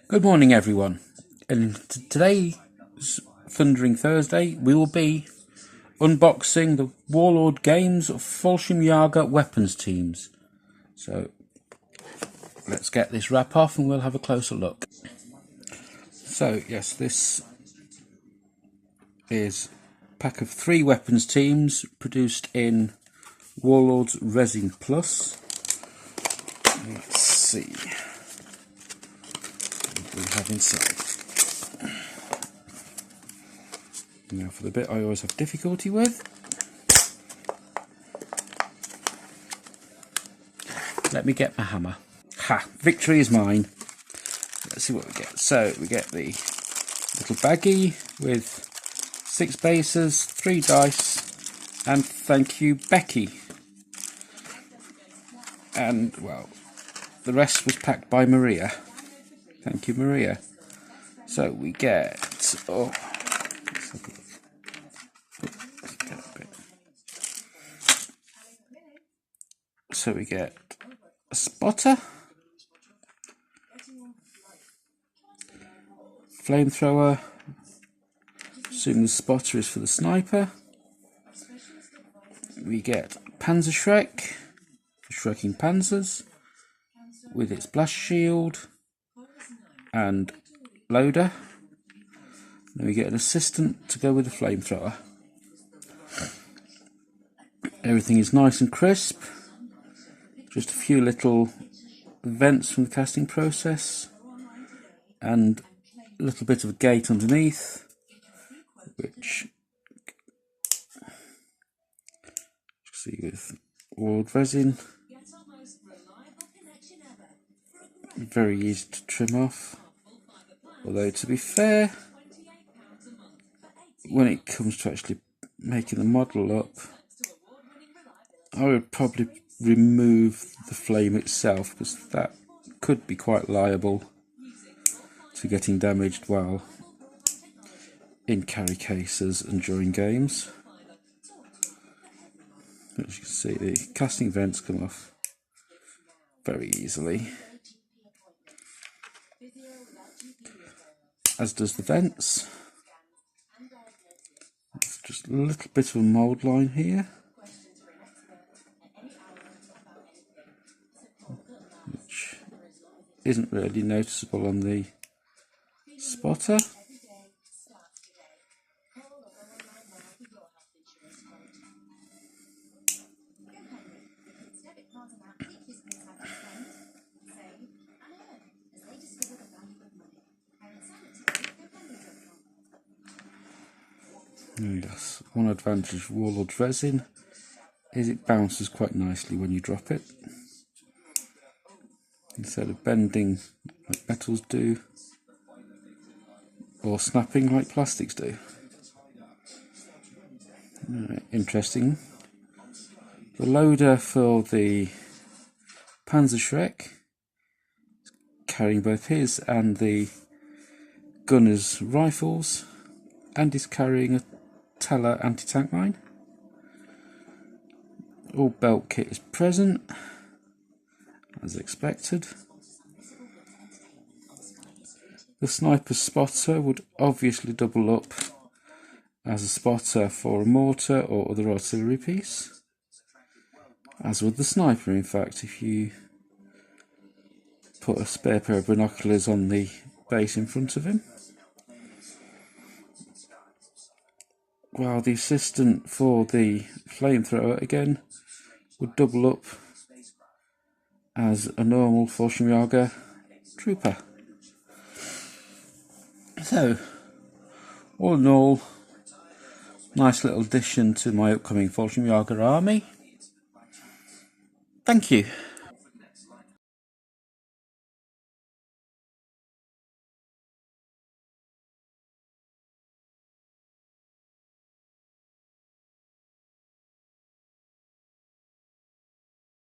Good morning, everyone. And today's Thundering Thursday, we will be unboxing the Warlord Games Fallschirmjager weapons teams. So let's get this wrap off and we'll have a closer look. So yes, this is a pack of 3 weapons teams produced in Warlord's Resin Plus. Let's see what we have inside. Now for the bit I always have difficulty with. Let me get my hammer. Ha! Victory is mine. Let's see what we get. So we get the little baggie with 6 bases, 3 dice, and thank you, Becky. And well, the rest was packed by Maria. Thank you, Maria. So we get So we get a spotter, flamethrower, assume the spotter is for the sniper. We get Panzerschreck, Shrekking Panzers, with its blast shield and loader. Then we get an assistant to go with the flamethrower. Everything is nice and crisp. Just a few little vents from the casting process and a little bit of a gate underneath, which you see with Warlord resin. Very easy to trim off, although to be fair, when it comes to actually making the model up, I would probably remove the flame itself, because that could be quite liable to getting damaged while in carry cases and during games. As you can see, the casting vents come off very easily, as does the vents. It's just a little bit of a mould line here, which isn't really noticeable on the spotter. And yes, one advantage of Warlord's resin is it bounces quite nicely when you drop it, instead of bending like metals do or snapping like plastics do. Interesting. The loader for the Panzerschreck, carrying both his and the gunner's rifles, and is carrying a Teller anti-tank mine. All belt kit is present, as expected. The sniper's spotter would obviously double up as a spotter for a mortar or other artillery piece, as would the sniper. In fact, if you put a spare pair of binoculars on the base in front of him. While the assistant for the flamethrower again would double up as a normal Fallschirmjager trooper. So, all in all, nice little addition to my upcoming Fallschirmjager army. Thank you.